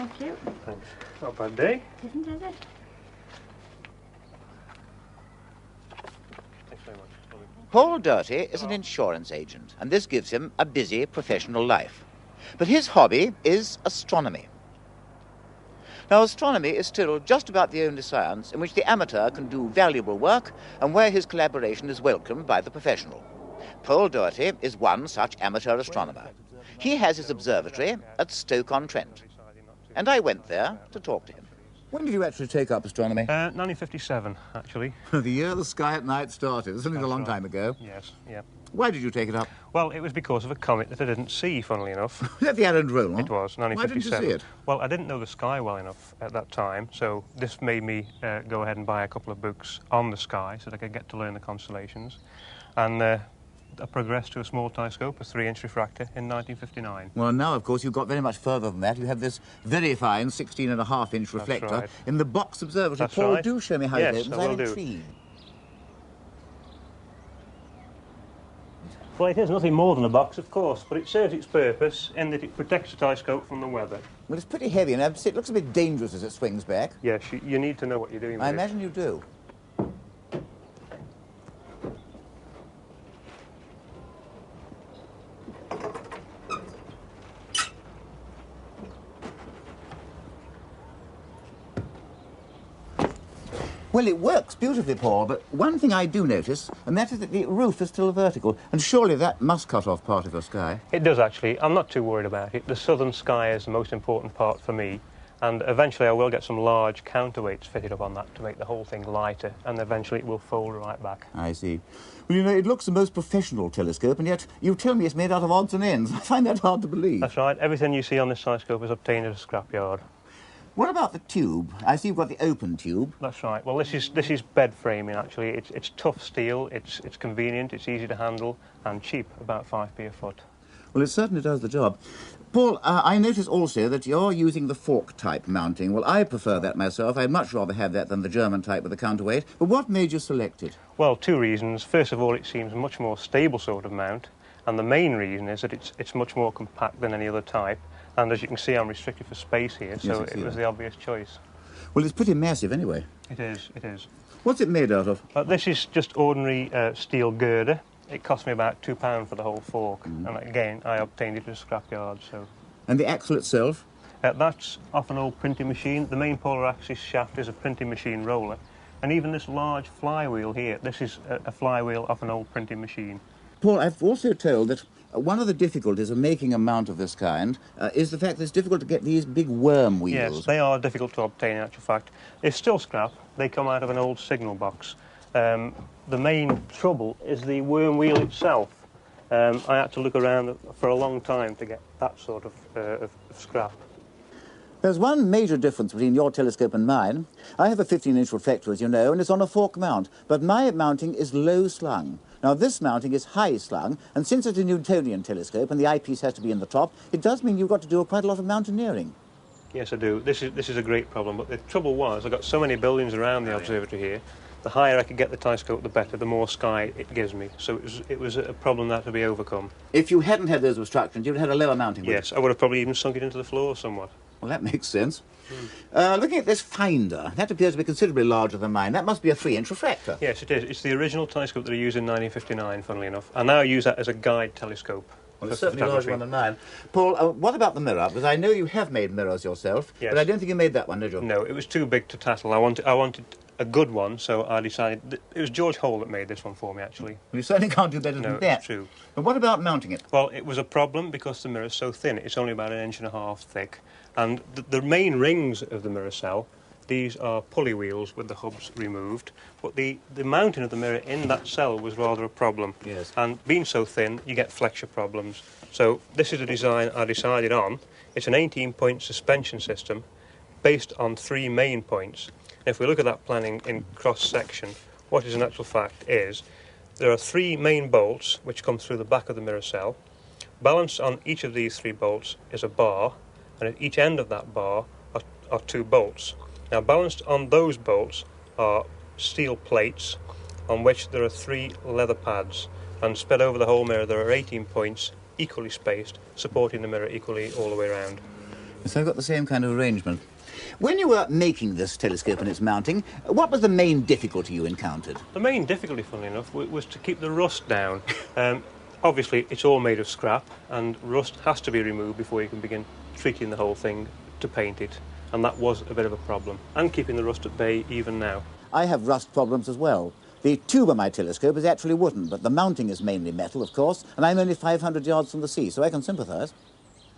Thank you. Thanks. Not a bad day. Isn't it? Thanks very much. Paul Doherty is an insurance agent, and this gives him a busy professional life. But his hobby is astronomy. Now, astronomy is still just about the only science in which the amateur can do valuable work and where his collaboration is welcomed by the professional. Paul Doherty is one such amateur astronomer. He has his observatory at Stoke-on-Trent, and I went there to talk to him. When did you actually take up astronomy? 1957, actually. The year the sky at night started. It's only a long time ago. Yes, yeah. Why did you take it up? Well, it was because of a comet that I didn't see, funnily enough. Was that the Arundel? It was, 1957. Why didn't you see it? Well, I didn't know the sky well enough at that time, so this made me go ahead and buy a couple of books on the sky so that I could get to learn the constellations. And I progressed to a small telescope, a 3-inch refractor, in 1959. Well, now, of course, you've got very much further than that. You have this very fine 16.5-inch reflector right. in the box observatory. That's Paul, right. do show me how Yes, it opens. I will I'm do. intrigued. Well, it is nothing more than a box, of course, but it serves its purpose in that it protects the telescope from the weather. Well, it's pretty heavy, and it looks a bit dangerous as it swings back. Yes, you need to know what you're doing with I it. imagine you do. Well, it works beautifully, Paul, but one thing I do notice, and that is that the roof is still vertical, and surely that must cut off part of your sky. It does, actually. I'm not too worried about it. The southern sky is the most important part for me, and eventually I will get some large counterweights fitted up on that to make the whole thing lighter, and eventually it will fold right back. I see. Well, you know, it looks the most professional telescope, and yet you tell me it's made out of odds and ends. I find that hard to believe. That's right. Everything you see on this telescope is obtained at a scrapyard. What about the tube? I see you've got the open tube. That's right. Well, this is bed framing, actually. It's tough steel, it's convenient, it's easy to handle, and cheap, about 5p a foot. Well, it certainly does the job. Paul, I notice also that you're using the fork-type mounting. Well, I prefer that myself. I'd much rather have that than the German type with the counterweight. But what made you select it? Well, two reasons. First of all, it seems a much more stable sort of mount, and the main reason is that it's much more compact than any other type. And as you can see, I'm restricted for space here, so yes, it was the obvious choice. Well, it's pretty massive anyway. It is, it is. What's it made out of? This is just ordinary steel girder. It cost me about £2 for the whole fork. And again, I obtained it at a scrapyard, so... And the axle itself? That's off an old printing machine. The main polar axis shaft is a printing machine roller. And even this large flywheel here, this is a flywheel off an old printing machine. Paul, I've also told that one of the difficulties of making a mount of this kind is the fact that it's difficult to get these big worm wheels. Yes, they are difficult to obtain, in actual fact. It's still scrap. They come out of an old signal box. The main trouble is the worm wheel itself. I had to look around for a long time to get that sort of scrap. There's one major difference between your telescope and mine. I have a 15-inch reflector, as you know, and it's on a fork mount, but my mounting is low-slung. Now, this mounting is high-slung, and since it's a Newtonian telescope and the eyepiece has to be in the top, it does mean you've got to do quite a lot of mountaineering. Yes, I do. This is a great problem, but the trouble was I've got so many buildings around the observatory here. The higher I could get the telescope, the better, the more sky it gives me. So it was a problem that had to be overcome. If you hadn't had those obstructions, you'd have had a lower mounting. Yes, I would have probably even sunk it into the floor somewhat. Well, that makes sense. Looking at this finder, that appears to be considerably larger than mine. That must be a 3-inch refractor. Yes, it is. It's the original telescope that I used in 1959, funnily enough. I now use that as a guide telescope. Well, it's certainly a larger one than mine. Paul, what about the mirror? Because I know you have made mirrors yourself, yes. But I don't think you made that one, did you? No, it was too big to tattle. I wanted a good one, so I decided... It was George Hole that made this one for me, actually. Well, you certainly can't do better than that. It's true. But what about mounting it? Well, it was a problem because the mirror's so thin. It's only about 1.5 inches thick. And the main rings of the mirror cell, these are pulley wheels with the hubs removed. But the mounting of the mirror in that cell was rather a problem. Yes. And being so thin, you get flexure problems. So this is a design I decided on. It's an 18-point suspension system based on 3 main points. And if we look at that planning in cross-section, what is in actual fact is there are 3 main bolts which come through the back of the mirror cell. Balanced on each of these 3 bolts is a bar, and at each end of that bar are 2 bolts. Now, balanced on those bolts are steel plates on which there are 3 leather pads, and spread over the whole mirror there are 18 points equally spaced, supporting the mirror equally all the way around. So I've got the same kind of arrangement. When you were making this telescope and its mounting, what was the main difficulty you encountered? The main difficulty, funnily enough, was to keep the rust down. Obviously, it's all made of scrap, and rust has to be removed before you can begin treating the whole thing to paint it, and that was a bit of a problem, and keeping the rust at bay even now. I have rust problems as well. The tube of my telescope is actually wooden, but the mounting is mainly metal, of course, and I'm only 500 yards from the sea, so I can sympathise.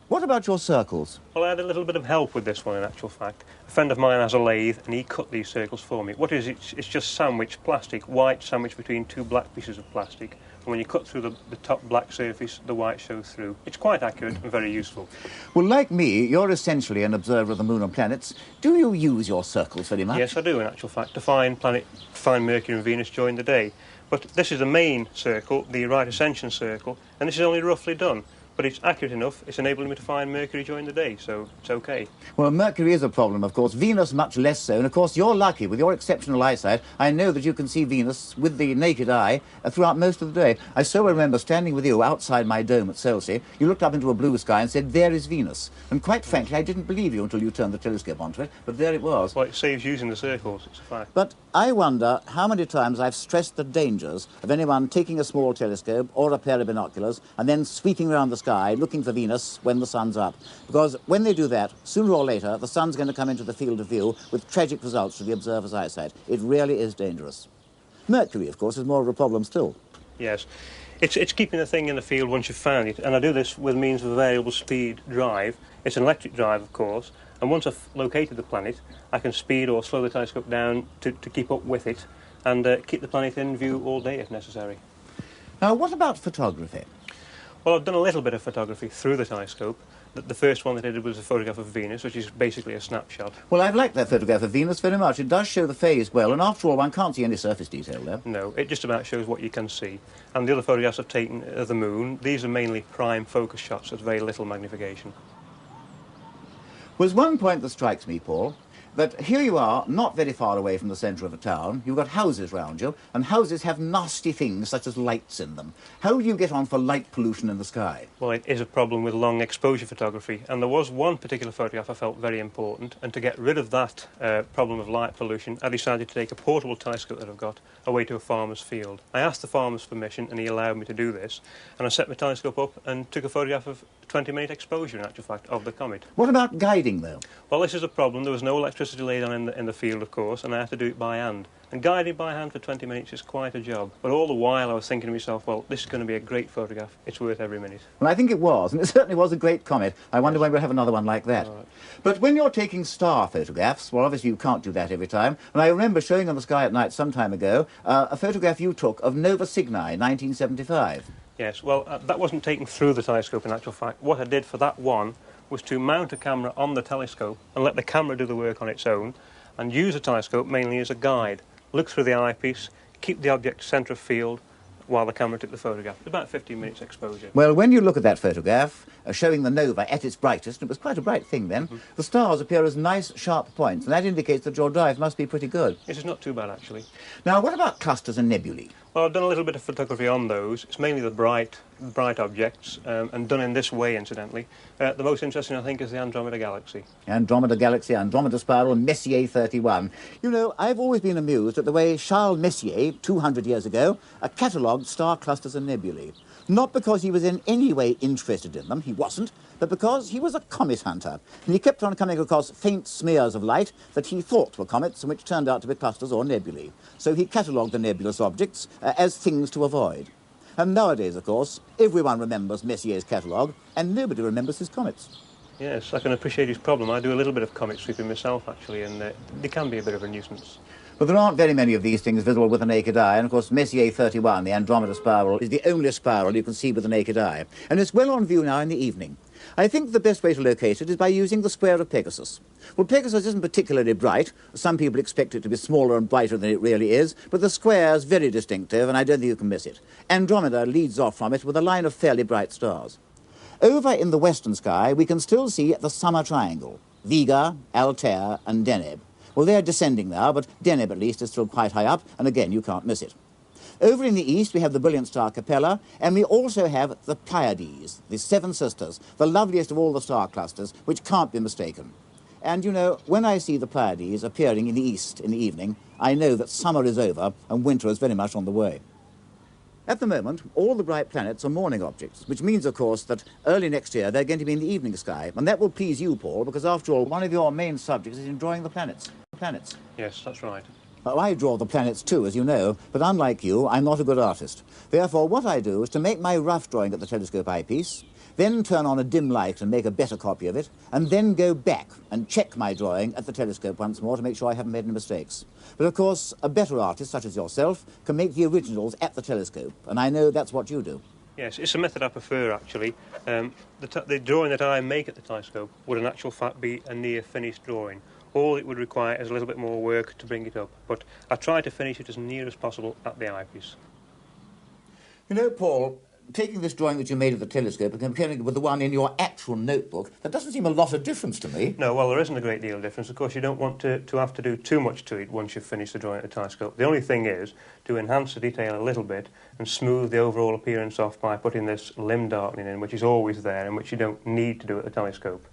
What about your circles? Well, I had a little bit of help with this one, in actual fact. A friend of mine has a lathe, and he cut these circles for me. What it is, it's just sandwiched plastic, white sandwiched between two black pieces of plastic. And when you cut through the top black surface, the white shows through. It's quite accurate and very useful. Well, like me, you're essentially an observer of the moon and planets. Do you use your circles very much? Yes, I do, in actual fact, to find Mercury and Venus during the day. But this is the main circle, the right ascension circle, and this is only roughly done. But it's accurate enough, it's enabling me to find Mercury during the day, so it's okay. Well, Mercury is a problem, of course. Venus much less so. And, of course, you're lucky. With your exceptional eyesight, I know that you can see Venus with the naked eye throughout most of the day. I so remember standing with you outside my dome at Chelsea. You looked up into a blue sky and said, "There is Venus." And quite frankly, I didn't believe you until you turned the telescope onto it, but there it was. Well, it saves using the circles, it's a fact. But I wonder how many times I've stressed the dangers of anyone taking a small telescope or a pair of binoculars and then sweeping around the sky looking for Venus when the sun's up. Because when they do that, sooner or later, the sun's going to come into the field of view with tragic results to the observer's eyesight. It really is dangerous. Mercury, of course, is more of a problem still. Yes. It's keeping the thing in the field once you've found it, and I do this with means of a variable speed drive. It's an electric drive, of course, and once I've located the planet, I can speed or slow the telescope down to keep up with it, and keep the planet in view all day if necessary. Now, what about photography? Well, I've done a little bit of photography through the telescope. The first one that I did was a photograph of Venus, which is basically a snapshot. Well, I've liked that photograph of Venus very much. It does show the phase well, and after all, one can't see any surface detail there. No, it just about shows what you can see. And the other photographs I've taken of the moon, these are mainly prime focus shots at very little magnification. Well, there's one point that strikes me, Paul, that here you are, not very far away from the centre of a town. You've got houses round you, and houses have nasty things such as lights in them. How do you get on for light pollution in the sky? Well, it is a problem with long exposure photography, and there was one particular photograph I felt very important, and to get rid of that problem of light pollution, I decided to take a portable telescope that I've got away to a farmer's field. I asked the farmer's permission, and he allowed me to do this, and I set my telescope up and took a photograph of 20-minute exposure, in actual fact, of the comet. What about guiding, though? Well, this is a problem. There was no electricity laid on in the field, of course, and I had to do it by hand. And guiding by hand for 20 minutes is quite a job. But all the while I was thinking to myself, well, this is going to be a great photograph. It's worth every minute. Well, I think it was, and it certainly was a great comet. I wonder when we'll have another one like that. Right. But when you're taking star photographs, well, obviously you can't do that every time. And I remember showing on the sky at night some time ago a photograph you took of Nova Cygni, 1975. Yes, well, that wasn't taken through the telescope, in actual fact. What I did for that one was to mount a camera on the telescope and let the camera do the work on its own, and use the telescope mainly as a guide. Look through the eyepiece, keep the object centre of field while the camera took the photograph. It's about 15 minutes exposure. Well, when you look at that photograph, showing the nova at its brightest, and it was quite a bright thing then, the stars appear as nice, sharp points, and that indicates that your drive must be pretty good. This is not too bad, actually. Now, what about clusters and nebulae? Well, I've done a little bit of photography on those. It's mainly the bright objects, and done in this way, incidentally. The most interesting, I think, is the Andromeda Galaxy. Andromeda Galaxy, Andromeda Spiral, Messier 31. You know, I've always been amused at the way Charles Messier, 200 years ago, catalogued star clusters and nebulae. Not because he was in any way interested in them, he wasn't, but because he was a comet hunter, and he kept on coming across faint smears of light that he thought were comets and which turned out to be clusters or nebulae. So he catalogued the nebulous objects as things to avoid. And nowadays, of course, everyone remembers Messier's catalogue, and nobody remembers his comets. Yes, I can appreciate his problem. I do a little bit of comet sweeping myself, actually, and they can be a bit of a nuisance. But there aren't very many of these things visible with the naked eye, and of course Messier 31, the Andromeda Spiral, is the only spiral you can see with the naked eye, and it's well on view now in the evening. I think the best way to locate it is by using the square of Pegasus. Well, Pegasus isn't particularly bright. Some people expect it to be smaller and brighter than it really is, but the square is very distinctive, and I don't think you can miss it. Andromeda leads off from it with a line of fairly bright stars. Over in the western sky, we can still see the Summer Triangle, Vega, Altair, and Deneb. Well, they're descending now, but Deneb at least is still quite high up, and again, you can't miss it. Over in the east, we have the brilliant star Capella, and we also have the Pleiades, the Seven Sisters, the loveliest of all the star clusters, which can't be mistaken. And, you know, when I see the Pleiades appearing in the east in the evening, I know that summer is over and winter is very much on the way. At the moment, all the bright planets are morning objects, which means, of course, that early next year they're going to be in the evening sky. And that will please you, Paul, because, after all, one of your main subjects is in drawing the planets. Yes, that's right. Well, I draw the planets too, as you know, but unlike you, I'm not a good artist. Therefore, what I do is to make my rough drawing at the telescope eyepiece, then turn on a dim light and make a better copy of it, and then go back and check my drawing at the telescope once more to make sure I haven't made any mistakes. But, of course, a better artist, such as yourself, can make the originals at the telescope, and I know that's what you do. Yes, it's a method I prefer, actually. The drawing that I make at the telescope would, in actual fact, be a near-finished drawing. All it would require is a little bit more work to bring it up, but I try to finish it as near as possible at the eyepiece. You know, Paul, taking this drawing that you made of the telescope and comparing it with the one in your actual notebook, that doesn't seem a lot of difference to me. No, well, there isn't a great deal of difference. Of course, you don't want to have to do too much to it once you've finished the drawing at the telescope. The only thing is to enhance the detail a little bit and smooth the overall appearance off by putting this limb darkening in, which is always there and which you don't need to do at the telescope.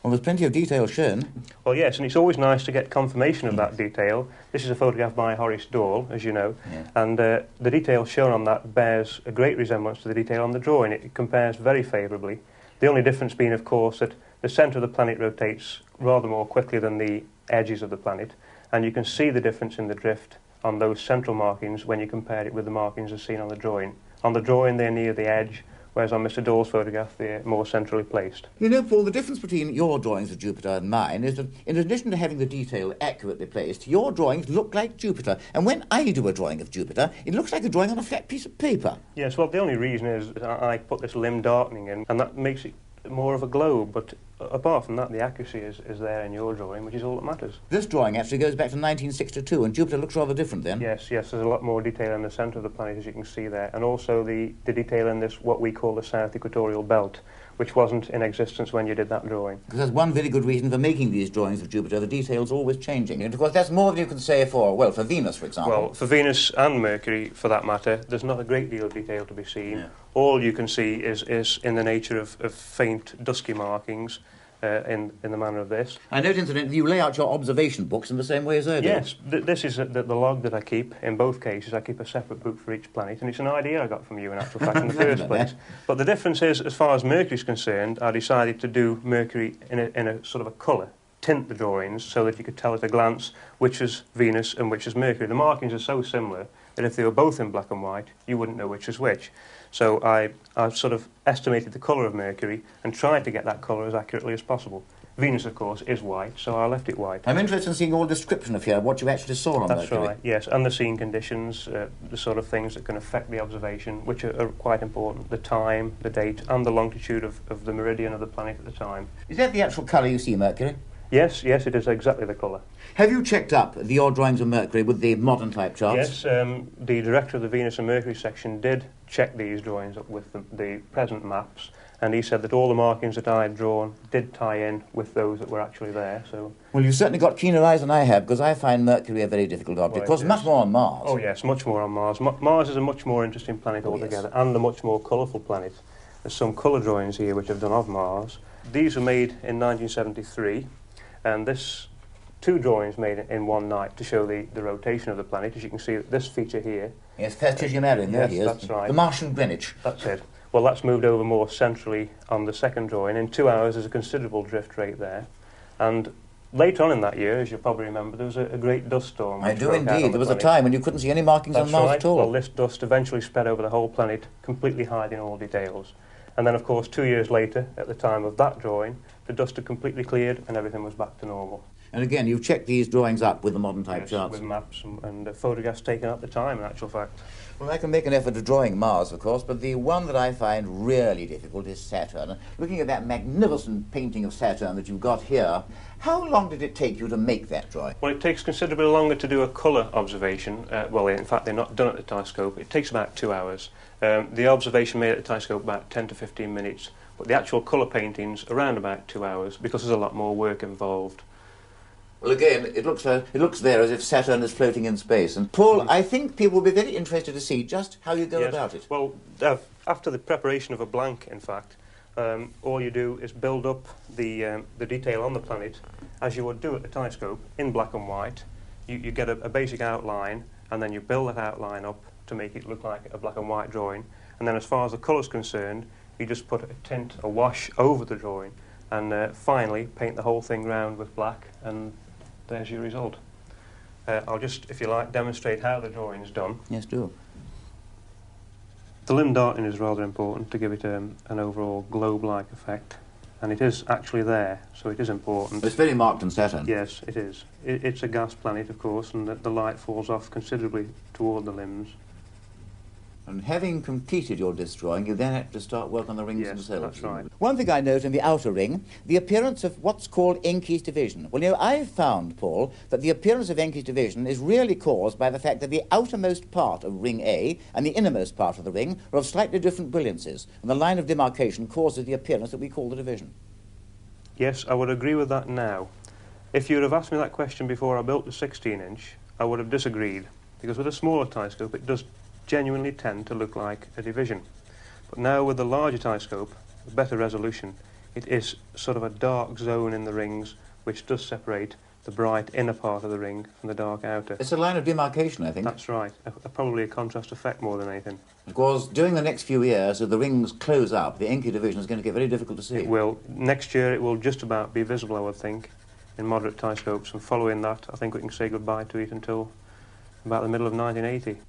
Well, there's plenty of detail shown. Well, yes, and it's always nice to get confirmation of that detail. This is a photograph by Horace Dall, as you know, and the detail shown on that bears a great resemblance to the detail on the drawing. It compares very favourably. The only difference being, of course, that the centre of the planet rotates rather more quickly than the edges of the planet, and you can see the difference in the drift on those central markings when you compare it with the markings as seen on the drawing. On the drawing, they're near the edge, whereas on Mr. Dall's photograph, they're more centrally placed. You know, Paul, the difference between your drawings of Jupiter and mine is that, in addition to having the detail accurately placed, your drawings look like Jupiter. And when I do a drawing of Jupiter, it looks like a drawing on a flat piece of paper. Yes, well, the only reason is I put this limb darkening in, and that makes it more of a globe, but apart from that, the accuracy is there in your drawing, which is all that matters. This drawing actually goes back to 1962, and Jupiter looks rather different then. Yes, there's a lot more detail in the centre of the planet, as you can see there, and also the detail in this, what we call the South Equatorial Belt, which wasn't in existence when you did that drawing. Because that's one very good reason for making these drawings of Jupiter. The detail's always changing. And of course, that's more than you can say for, well, for Venus, for example. Well, for Venus and Mercury, for that matter, there's not a great deal of detail to be seen. Yeah. All you can see is in the nature of faint, dusky markings in the manner of this. I note, incidentally, you lay out your observation books in the same way as I do. Yes, this is the log that I keep. In both cases, I keep a separate book for each planet, and it's an idea I got from you, in actual fact, in the first place. But the difference is, as far as Mercury is concerned, I decided to do Mercury in a sort of a colour, tint the drawings so that you could tell at a glance which is Venus and which is Mercury. The markings are so similar that if they were both in black and white, you wouldn't know which is which. So I sort of estimated the colour of Mercury and tried to get that colour as accurately as possible. Venus, of course, is white, so I left it white. I'm interested in seeing all the description of here, what you actually saw on Mercury. That's right, yes, and the scene conditions, the sort of things that can affect the observation, which are quite important. The time, the date, and the longitude of the meridian of the planet at the time. Is that the actual colour you see, Mercury? Yes, it is exactly the colour. Have you checked up your drawings of Mercury with the modern type charts? Yes, the director of the Venus and Mercury section did check these drawings up with the present maps, and he said that all the markings that I had drawn did tie in with those that were actually there. So, well, you've certainly got keener eyes than I have, because I find Mercury a very difficult object. Of course, much more on Mars. Oh yes, much more on Mars. Mars is a much more interesting planet altogether, and a much more colourful planet. There's some colour drawings here which I've done of Mars. These were made in 1973. And this, two drawings made in one night to show the rotation of the planet. As you can see, this feature here. Yes, Fastigiamarin, there he is. That's right. The Martian Greenwich. That's it. Well, that's moved over more centrally on the second drawing. In 2 hours, there's a considerable drift rate there. And later on in that year, as you probably remember, there was a great dust storm. I do indeed. There was a time when you couldn't see any markings on Mars at all. Well, this dust eventually spread over the whole planet, completely hiding all details. And then, of course, 2 years later, at the time of that drawing, the dust had completely cleared and everything was back to normal. And again, you've checked these drawings up with the modern type charts? With maps and photographs taken at the time, in actual fact. Well, I can make an effort at drawing Mars, of course, but the one that I find really difficult is Saturn. Looking at that magnificent painting of Saturn that you've got here, how long did it take you to make that drawing? Well, it takes considerably longer to do a colour observation. Well, in fact, they're not done at the telescope. It takes about 2 hours. The observation made at the telescope about 10 to 15 minutes, but the actual colour painting's around about 2 hours because there's a lot more work involved. Well, again, it looks there as if Saturn is floating in space. And Paul, I think people will be very interested to see just how you go about it. Well, after the preparation of a blank, in fact, all you do is build up the detail on the planet as you would do at the telescope in black and white. You get a basic outline, and then you build that outline up to make it look like a black and white drawing. And then as far as the colour is concerned, you just put a tint, a wash over the drawing, and finally paint the whole thing round with black, and there's your result. I'll just, if you like, demonstrate how the drawing is done. Yes, do. The limb darkening is rather important to give it an overall globe-like effect, and it is actually there, so it is important. It's very marked on Saturn. Yes, it is. It's a gas planet, of course, and the light falls off considerably toward the limbs. And having completed your disk drawing, you then have to start work on the rings themselves. That's right. One thing I note in the outer ring, the appearance of what's called Encke's division. Well, you know, I've found, Paul, that the appearance of Encke's division is really caused by the fact that the outermost part of ring A and the innermost part of the ring are of slightly different brilliancies, and the line of demarcation causes the appearance that we call the division. Yes, I would agree with that now. If you would have asked me that question before I built the 16-inch, I would have disagreed, because with a smaller telescope it does genuinely tend to look like a division. But now with the larger telescope, with better resolution, it is sort of a dark zone in the rings which does separate the bright inner part of the ring from the dark outer. It's a line of demarcation, I think. That's right. Probably a contrast effect more than anything. Of course, during the next few years, as the rings close up, the Encke division is going to get very difficult to see. It will. Next year it will just about be visible, I would think, in moderate telescopes, and following that I think we can say goodbye to it until about the middle of 1980.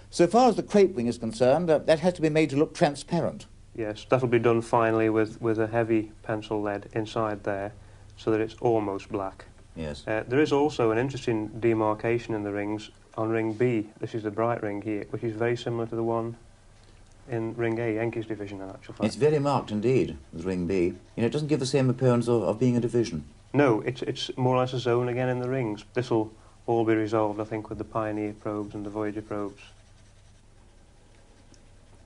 So far as the crepe wing is concerned, that has to be made to look transparent. Yes, that'll be done finally with a heavy pencil lead inside there, so that it's almost black. Yes. There is also an interesting demarcation in the rings on ring B. This is the bright ring here, which is very similar to the one in ring A, Encke's division in actual fact. It's very marked indeed, with ring B. You know, it doesn't give the same appearance of being a division. No, it's more or less a zone again in the rings. This will all be resolved, I think, with the Pioneer probes and the Voyager probes.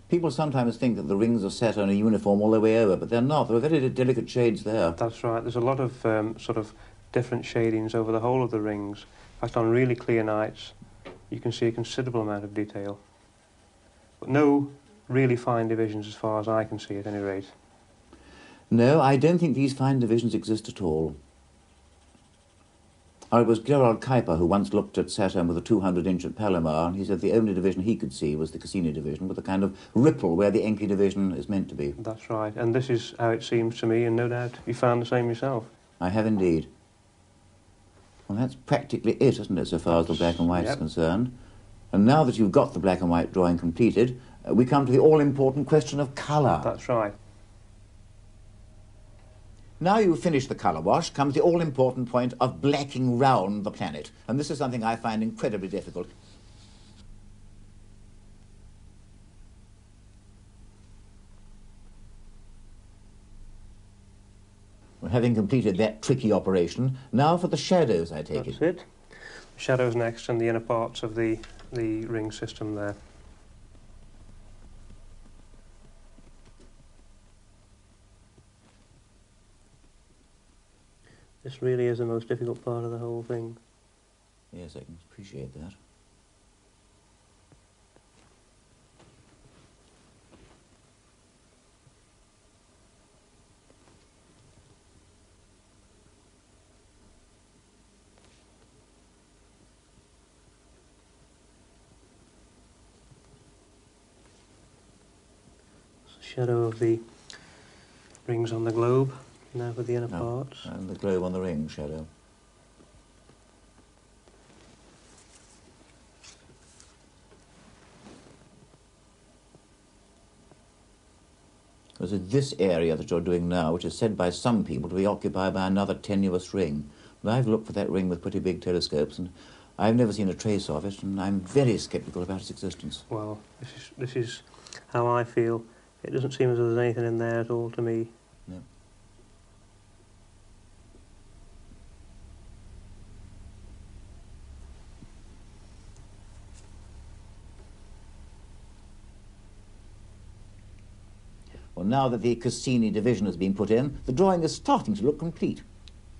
People sometimes think that the rings of Saturn are uniform all the way over, but they're not. There are very delicate shades there. That's right. There's a lot of sort of different shadings over the whole of the rings. In fact, on really clear nights, you can see a considerable amount of detail. But no really fine divisions as far as I can see at any rate. No, I don't think these fine divisions exist at all. It was Gerard Kuiper who once looked at Saturn with a 200-inch at Palomar, and he said the only division he could see was the Cassini division, with a kind of ripple where the Encke division is meant to be. That's right, and this is how it seems to me, and no doubt you found the same yourself. I have indeed. Well, that's practically it, isn't it, so far as the black and white is concerned? And now that you've got the black and white drawing completed, we come to the all-important question of colour. That's right. Now you've finished the colour wash, comes the all-important point of blacking round the planet. And this is something I find incredibly difficult. Well, having completed that tricky operation, now for the shadows, I take it. That's it. Shadows next, and the inner parts of the ring system there. This really is the most difficult part of the whole thing. Yes, I can appreciate that. Shadow of the rings on the globe, now for the inner parts. And the globe on the ring shadow. Because it's this area that you're doing now, which is said by some people to be occupied by another tenuous ring. But I've looked for that ring with pretty big telescopes, and I've never seen a trace of it, and I'm very sceptical about its existence. Well, this is how I feel. It doesn't seem as though there's anything in there at all to me. No. Well, now that the Cassini division has been put in, the drawing is starting to look complete.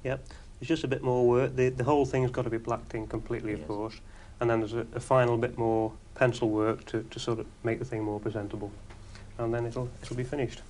Yep. It's just a bit more work. The whole thing's got to be blacked in completely, of course, and then there's a final bit more pencil work to sort of make the thing more presentable, and then it'll be finished.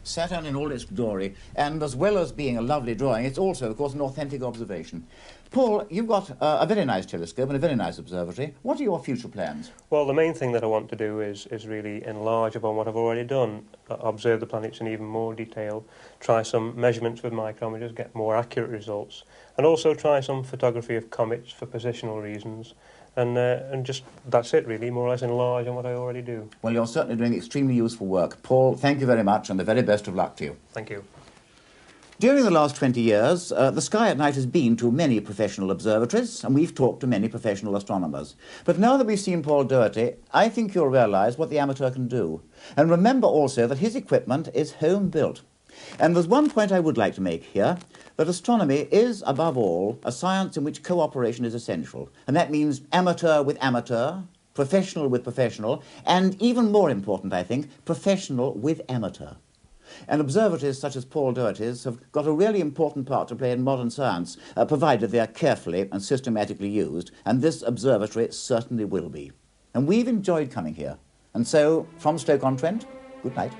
Saturn in all its glory, and as well as being a lovely drawing, it's also, of course, an authentic observation. Paul, you've got a very nice telescope and a very nice observatory. What are your future plans? Well, the main thing that I want to do is really enlarge upon what I've already done, observe the planets in even more detail, try some measurements with micrometers, get more accurate results, and also try some photography of comets for positional reasons. And just, that's it really, more or less enlarge on what I already do. Well, you're certainly doing extremely useful work. Paul, thank you very much, and the very best of luck to you. Thank you. During the last 20 years, the sky at night has been to many professional observatories, and we've talked to many professional astronomers. But now that we've seen Paul Doherty, I think you'll realise what the amateur can do. And remember also that his equipment is home-built. And there's one point I would like to make here, that astronomy is, above all, a science in which cooperation is essential. And that means amateur with amateur, professional with professional, and even more important, I think, professional with amateur. And observatories such as Paul Doherty's have got a really important part to play in modern science, provided they are carefully and systematically used, and this observatory certainly will be. And we've enjoyed coming here. And so, from Stoke-on-Trent, good night.